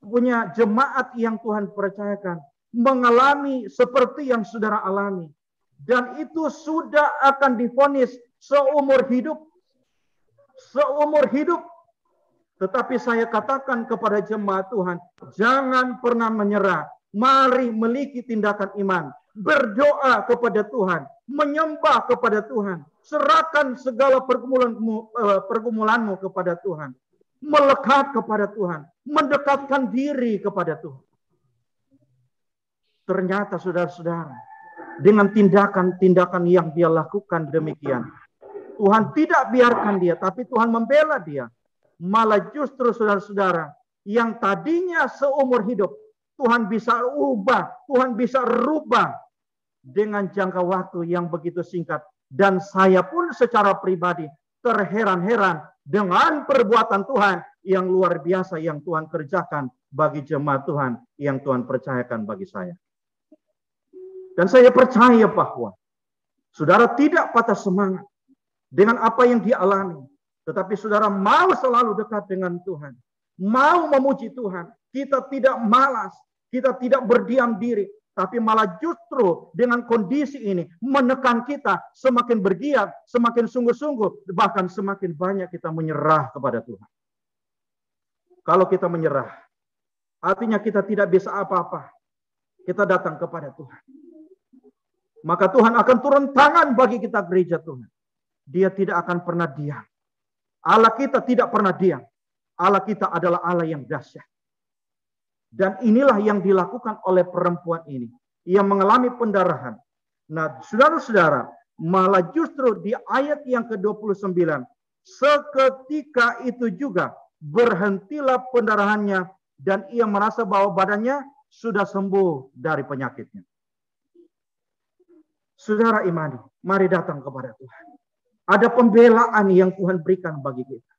punya jemaat yang Tuhan percayakan, mengalami seperti yang saudara alami. Dan itu sudah akan divonis seumur hidup. Seumur hidup. Tetapi saya katakan kepada jemaat Tuhan, jangan pernah menyerah. Mari miliki tindakan iman. Berdoa kepada Tuhan. Menyembah kepada Tuhan. Serahkan segala pergumulanmu kepada Tuhan. Melekat kepada Tuhan. Mendekatkan diri kepada Tuhan. Ternyata saudara-saudara, dengan tindakan-tindakan yang dia lakukan demikian, Tuhan tidak biarkan dia, tapi Tuhan membela dia. Malah justru saudara-saudara, yang tadinya seumur hidup, Tuhan bisa ubah, Tuhan bisa rubah dengan jangka waktu yang begitu singkat. Dan saya pun secara pribadi terheran-heran dengan perbuatan Tuhan yang luar biasa yang Tuhan kerjakan bagi jemaat Tuhan yang Tuhan percayakan bagi saya. Dan saya percaya bahwa saudara tidak patah semangat dengan apa yang dialami. Tetapi saudara mau selalu dekat dengan Tuhan. Mau memuji Tuhan. Kita tidak malas. Kita tidak berdiam diri. Tapi malah justru dengan kondisi ini menekan kita semakin bergiat, semakin sungguh-sungguh. Bahkan semakin banyak kita menyerah kepada Tuhan. Kalau kita menyerah, artinya kita tidak bisa apa-apa. Kita datang kepada Tuhan. Maka Tuhan akan turun tangan bagi kita gereja Tuhan. Dia tidak akan pernah diam. Allah kita tidak pernah diam. Allah kita adalah Allah yang dahsyat. Dan inilah yang dilakukan oleh perempuan ini. Ia mengalami pendarahan. Nah, saudara-saudara, malah justru di ayat yang ke-29, seketika itu juga berhentilah pendarahannya dan ia merasa bahwa badannya sudah sembuh dari penyakitnya. Saudara imani, mari datang kepada Tuhan. Ada pembelaan yang Tuhan berikan bagi kita.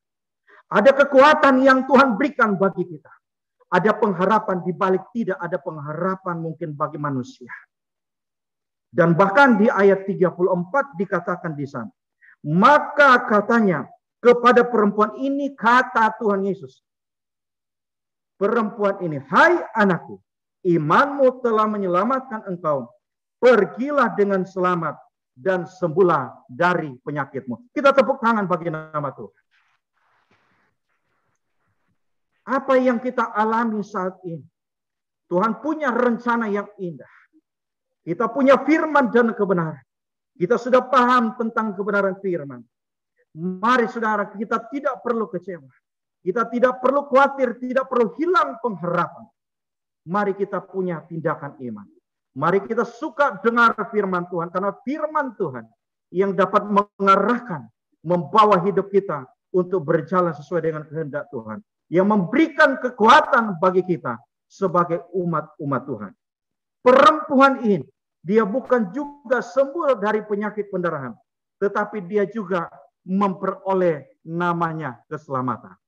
Ada kekuatan yang Tuhan berikan bagi kita. Ada pengharapan di balik tidak ada pengharapan mungkin bagi manusia. Dan bahkan di ayat 34 dikatakan di sana. Maka katanya kepada perempuan ini kata Tuhan Yesus. Perempuan ini, hai anakku, imanmu telah menyelamatkan engkau. Pergilah dengan selamat dan sembuhlah dari penyakitmu. Kita tepuk tangan bagi nama Tuhan. Apa yang kita alami saat ini? Tuhan punya rencana yang indah. Kita punya firman dan kebenaran. Kita sudah paham tentang kebenaran firman. Mari saudara, kita tidak perlu kecewa. Kita tidak perlu khawatir, tidak perlu hilang pengharapan. Mari kita punya tindakan iman. Mari kita suka dengar firman Tuhan. Karena firman Tuhan yang dapat mengarahkan, membawa hidup kita untuk berjalan sesuai dengan kehendak Tuhan. Yang memberikan kekuatan bagi kita sebagai umat-umat Tuhan. Perempuan ini, dia bukan juga sembuh dari penyakit pendarahan. Tetapi dia juga memperoleh namanya keselamatan.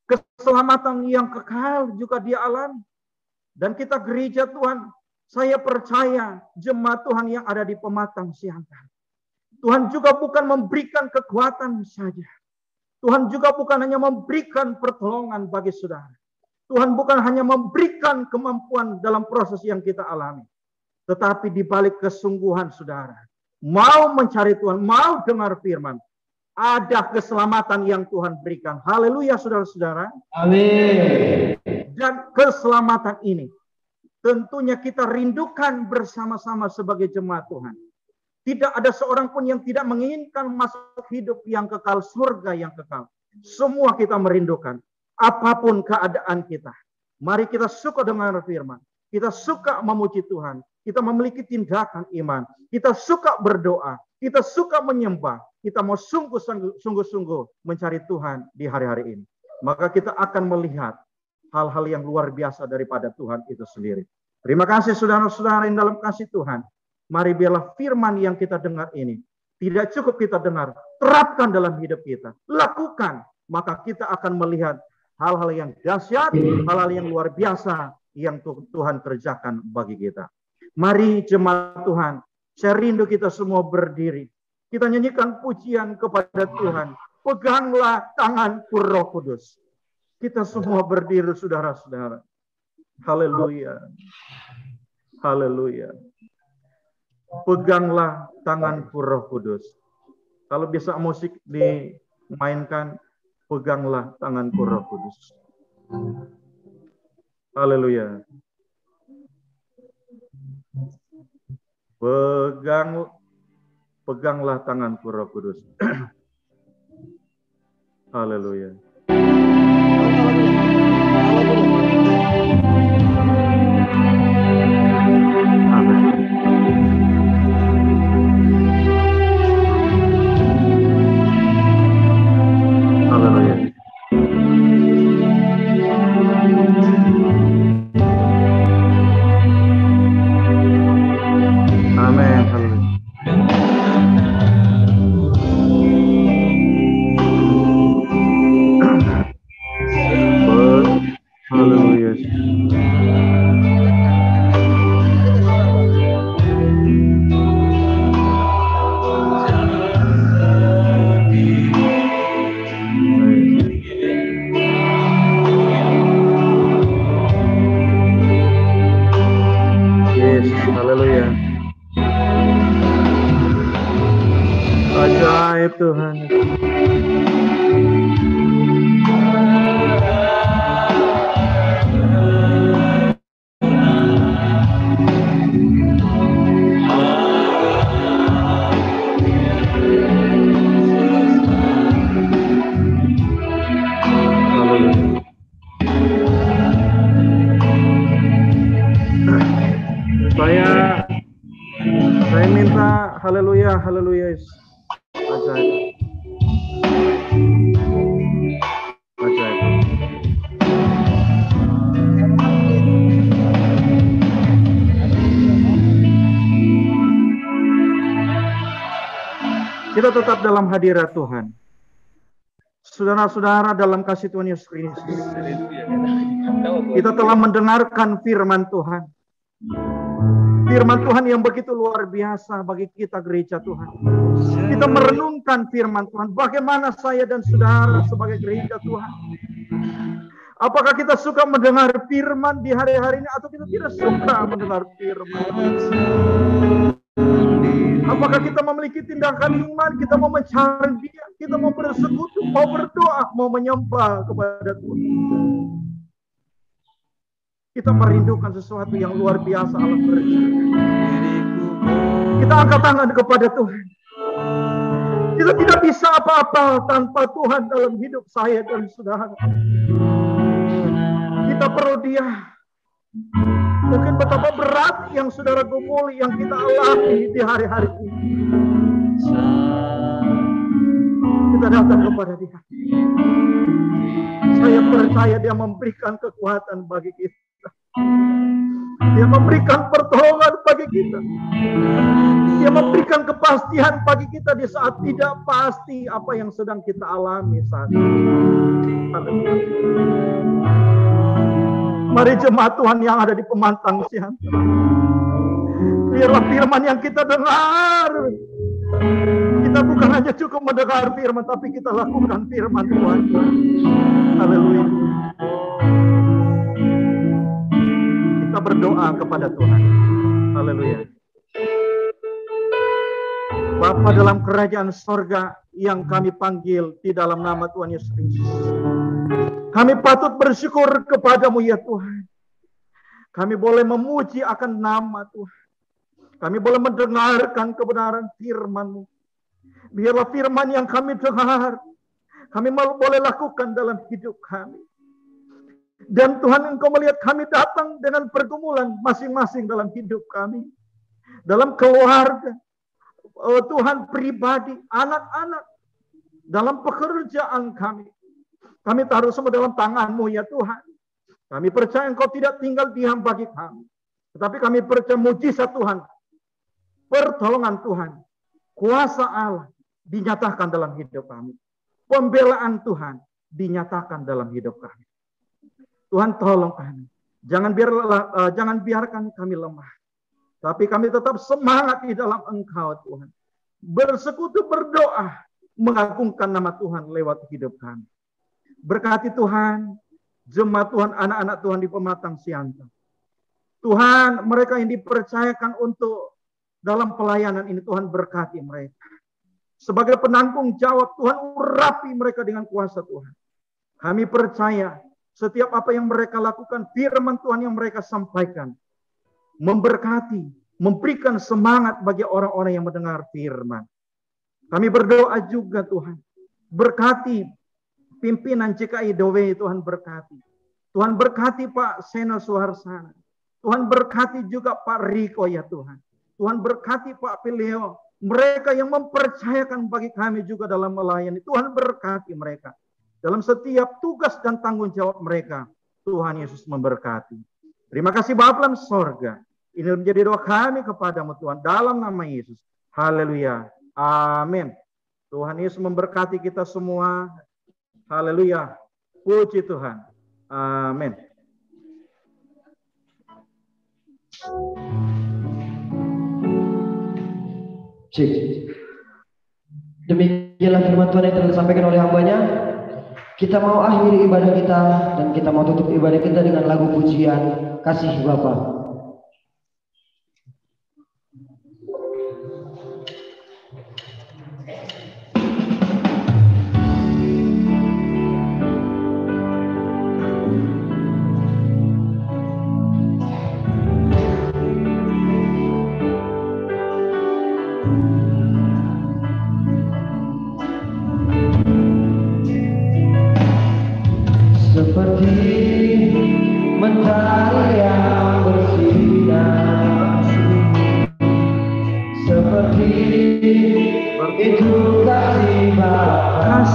Keselamatan yang kekal juga dia alami. Dan kita gereja Tuhan, saya percaya jemaat Tuhan yang ada di Pematang Siantar. Tuhan juga bukan memberikan kekuatan saja. Tuhan juga bukan hanya memberikan pertolongan bagi saudara. Tuhan bukan hanya memberikan kemampuan dalam proses yang kita alami. Tetapi di balik kesungguhan saudara, mau mencari Tuhan, mau dengar firman, ada keselamatan yang Tuhan berikan. Haleluya saudara-saudara. Amin. Dan keselamatan ini tentunya kita rindukan bersama-sama sebagai jemaat Tuhan. Tidak ada seorang pun yang tidak menginginkan masuk hidup yang kekal, surga yang kekal. Semua kita merindukan. Apapun keadaan kita. Mari kita suka dengar firman. Kita suka memuji Tuhan. Kita memiliki tindakan iman. Kita suka berdoa. Kita suka menyembah. Kita mau sungguh-sungguh mencari Tuhan di hari-hari ini. Maka kita akan melihat hal-hal yang luar biasa daripada Tuhan itu sendiri. Terima kasih saudara-saudara yang dalam kasih Tuhan. Mari biarlah firman yang kita dengar ini tidak cukup kita dengar, terapkan dalam hidup kita, lakukan, maka kita akan melihat hal-hal yang dahsyat, hal-hal yang luar biasa yang Tuhan kerjakan bagi kita. Mari jemaat Tuhan, saya rindu kita semua berdiri. Kita nyanyikan pujian kepada Tuhan. Peganglah tanganku Roh Kudus. Kita semua berdiri saudara-saudara. Haleluya. Haleluya. Peganglah tanganku Roh Kudus. Kalau bisa musik dimainkan, peganglah tanganku Roh Kudus. Haleluya. Peganglah tanganku Roh Kudus. Haleluya. Ajaib Tuhan. Haleluya, haleluya Yesus. Ajaib. Ajaib. Kita tetap dalam hadirat Tuhan. Saudara-saudara dalam kasih Tuhan Yesus Kristus. Kita telah mendengarkan firman Tuhan. Firman Tuhan yang begitu luar biasa bagi kita gereja Tuhan. Kita merenungkan firman Tuhan. Bagaimana saya dan saudara sebagai gereja Tuhan. Apakah kita suka mendengar firman di hari-hari ini atau kita tidak suka mendengar firman? Apakah kita memiliki tindakan iman, kita mau mencari Dia, kita mau bersekutu, mau berdoa, mau menyembah kepada Tuhan. Kita merindukan sesuatu yang luar biasa Allah berikan. Kita angkat tangan kepada Tuhan. Kita tidak bisa apa-apa tanpa Tuhan dalam hidup saya dan saudara. Kita perlu Dia. Mungkin betapa berat yang saudara gumuli, yang kita alami di hari-hari ini. Kita datang kepada Dia. Saya percaya Dia memberikan kekuatan bagi kita. Dia memberikan pertolongan bagi kita. Dia memberikan kepastian bagi kita di saat tidak pasti apa yang sedang kita alami saat ini. Mari jemaat Tuhan yang ada di Pemantang Siantar, biarlah firman yang kita dengar, kita bukan hanya cukup mendengar firman, tapi kita lakukan firman Tuhan. Haleluya. Kita berdoa kepada Tuhan. Haleluya. Bapa dalam kerajaan sorga yang kami panggil di dalam nama Tuhan Yesus Kristus, kami patut bersyukur kepadamu ya Tuhan. Kami boleh memuji akan nama Tuhan. Kami boleh mendengarkan kebenaran firman-Mu. Biarlah firman yang kami dengar, kami boleh lakukan dalam hidup kami. Dan Tuhan, Engkau melihat kami datang dengan pergumulan masing-masing dalam hidup kami. Dalam keluarga, Tuhan pribadi, anak-anak, dalam pekerjaan kami. Kami taruh semua dalam tangan-Mu ya Tuhan. Kami percaya Engkau tidak tinggal diam bagi kami. Tetapi kami percaya mujizat Tuhan, pertolongan Tuhan, kuasa Allah dinyatakan dalam hidup kami. Pembelaan Tuhan dinyatakan dalam hidup kami. Tuhan tolong kami. Jangan biarkan kami lemah. Tapi kami tetap semangat di dalam Engkau Tuhan. Bersekutu berdoa, mengagungkan nama Tuhan lewat hidup kami. Berkati Tuhan, jemaat Tuhan, anak-anak Tuhan di Pematang Siantar. Tuhan, mereka yang dipercayakan untuk dalam pelayanan ini, Tuhan berkati mereka. Sebagai penanggung jawab, Tuhan urapi mereka dengan kuasa Tuhan. Kami percaya setiap apa yang mereka lakukan, firman Tuhan yang mereka sampaikan, memberkati, memberikan semangat bagi orang-orang yang mendengar firman. Kami berdoa juga Tuhan, berkati pimpinan GKI Dowe, Tuhan berkati. Tuhan berkati Pak Sena Suharsana. Tuhan berkati juga Pak Riko ya Tuhan. Tuhan berkati Pak Pileo. Mereka yang mempercayakan bagi kami juga dalam melayani. Tuhan berkati mereka. Dalam setiap tugas dan tanggung jawab mereka. Tuhan Yesus memberkati. Terima kasih Bapa dalam sorga. Ini menjadi doa kami kepadamu Tuhan. Dalam nama Yesus. Haleluya. Amin. Tuhan Yesus memberkati kita semua. Haleluya. Puji Tuhan. Amin. Demikianlah firman Tuhan yang telah disampaikan oleh hambanya. Kita mau akhiri ibadah kita dan kita mau tutup ibadah kita dengan lagu pujian Kasih Bapa. Mentari yang bersinar, seperti itu kasih Bapa,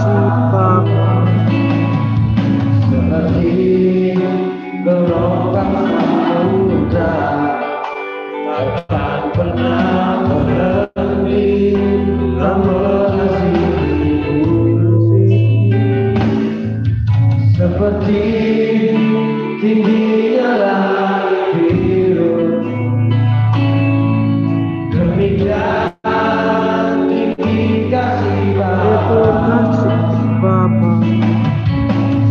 seperti gelombang samudra takkan pernah berhenti mengasihiku, seperti tingginya langit biru, demikian tinggi kasih Bapa,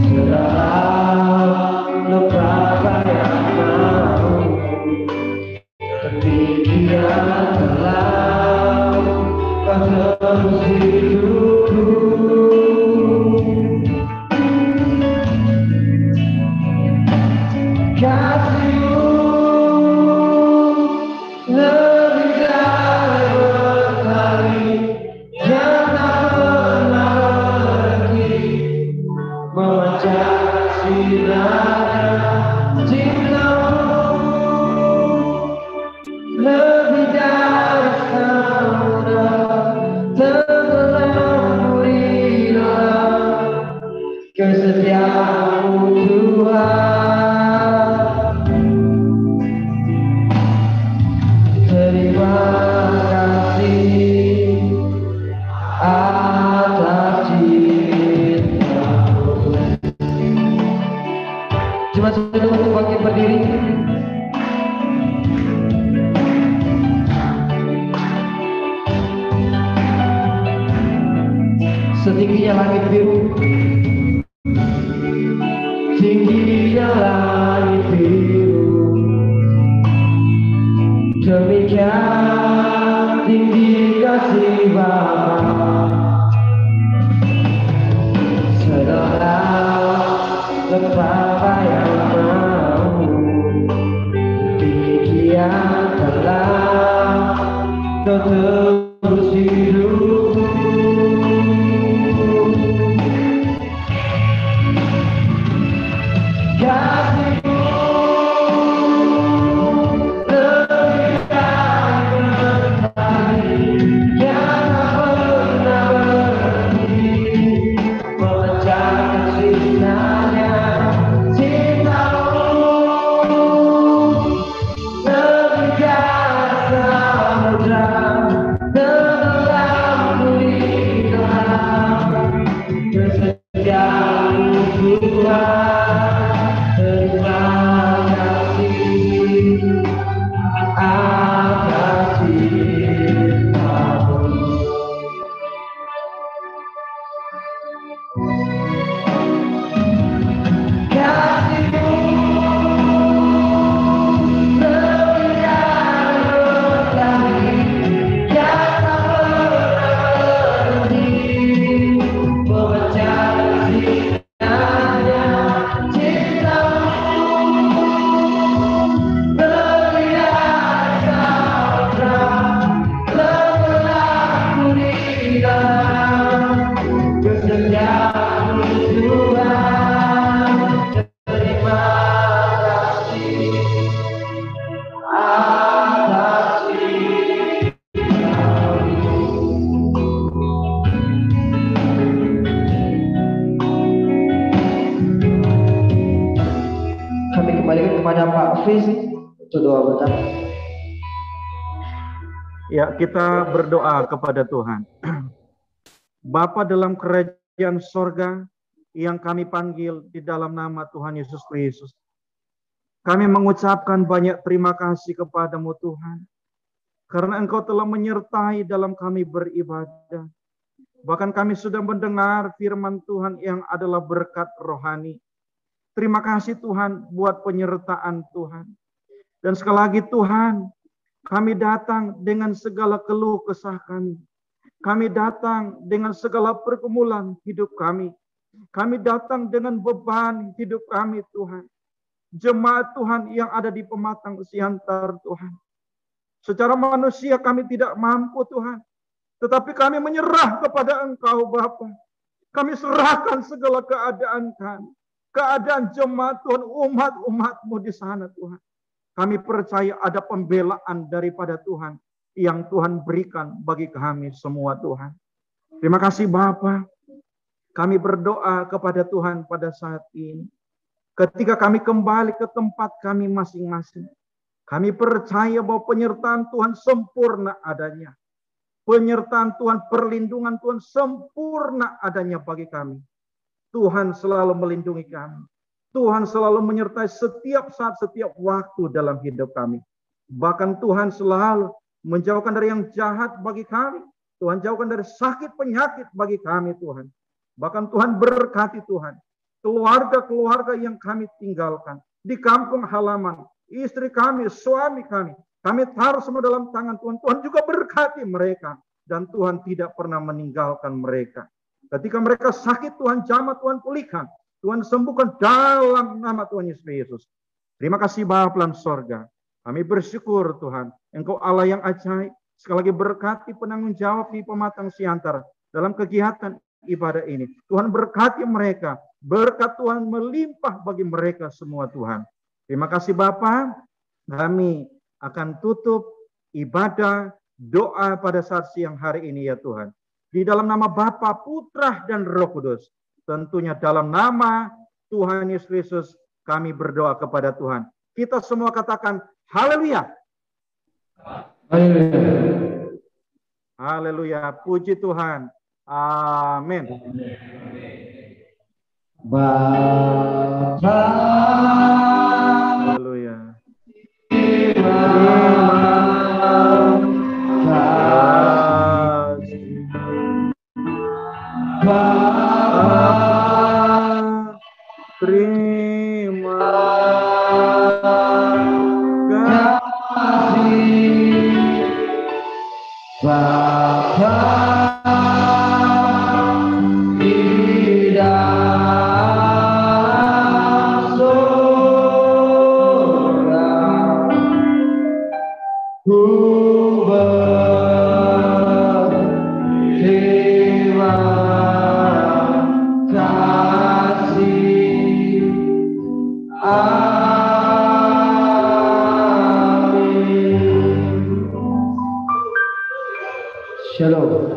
sedalam lembaga yang mau, ketinggian dalam kau terus hidupku. Kasih-Mu lebih dari mentari yang tak pernah berhenti memancarkan sinarnya. Cinta-Mu lebih dari samudra tenggelam di dalam kesetiaan-Mu Tuhan. Terima kasih atas cinta-Mu. Cuma sudah untuk bangkit berdiri. Setingginya langit biru, tingginya langit biru, demikian tinggi kasih Bapa, sedalam lembaga yang mau, demikian dalam kau terus hidupku. Kasih-Mu lebih dari mentari yang tak pernah berhenti memancarkan sinarnya. Cinta-Mu lebih dari samudra tenggelam di dalam kesetiaan-Mu Tuhan. Terima kasih atas cinta-Mu. Kasih-Mu lebih dari mentari yang tak pernah berhenti memancarkan sinarnya. Kami kembalikan kepada Pak Fis untuk doa bertahan. Ya, kita berdoa kepada Tuhan. Bapa dalam kerajaan sorga yang kami panggil di dalam nama Tuhan Yesus Kristus, kami mengucapkan banyak terima kasih kepadamu Tuhan, karena Engkau telah menyertai dalam kami beribadah. Bahkan kami sudah mendengar firman Tuhan yang adalah berkat rohani. Terima kasih Tuhan buat penyertaan Tuhan. Dan sekali lagi Tuhan, kami datang dengan segala keluh kesah kami. Kami datang dengan segala pergumulan hidup kami. Kami datang dengan beban hidup kami Tuhan. Jemaat Tuhan yang ada di Pematang Siantar Tuhan. Secara manusia kami tidak mampu Tuhan. Tetapi kami menyerah kepada Engkau Bapa. Kami serahkan segala keadaan kami. Keadaan jemaat Tuhan, umat-umat-Mu di sana Tuhan. Kami percaya ada pembelaan daripada Tuhan. Kami percaya ada yang Tuhan berikan bagi kami semua Tuhan. Terima kasih Bapa. Kami berdoa kepada Tuhan pada saat ini. Ketika kami kembali ke tempat kami masing-masing, kami percaya bahwa penyertaan Tuhan sempurna adanya. Penyertaan Tuhan, perlindungan Tuhan sempurna adanya bagi kami. Tuhan selalu melindungi kami. Tuhan selalu menyertai setiap saat, setiap waktu dalam hidup kami. Bahkan Tuhan selalu menjauhkan dari yang jahat bagi kami. Tuhan jauhkan dari sakit penyakit bagi kami Tuhan. Bahkan Tuhan berkati Tuhan. Keluarga-keluarga yang kami tinggalkan. Di kampung halaman. Istri kami, suami kami. Kami taruh semua dalam tangan Tuhan. Tuhan juga berkati mereka. Dan Tuhan tidak pernah meninggalkan mereka. Ketika mereka sakit Tuhan jamah, Tuhan pulihkan. Tuhan sembuhkan dalam nama Tuhan Yesus. Terima kasih Bapa dalam sorga. Kami bersyukur Tuhan. Engkau Allah yang ajaib. Sekali lagi berkati penanggung jawab di Pematang Siantar dalam kegiatan ibadah ini. Tuhan berkati mereka. Berkat Tuhan melimpah bagi mereka semua Tuhan. Terima kasih Bapa. Kami akan tutup ibadah doa pada saat siang hari ini ya Tuhan. Di dalam nama Bapa, Putra dan Roh Kudus. Tentunya dalam nama Tuhan Yesus Kristus kami berdoa kepada Tuhan. Kita semua katakan haleluya. Haleluya. Puji Tuhan. Amin. Bapa, Haleluya. Terima kasih Bapa di dalam surga, ku berterima kasih. Amin. Shalom.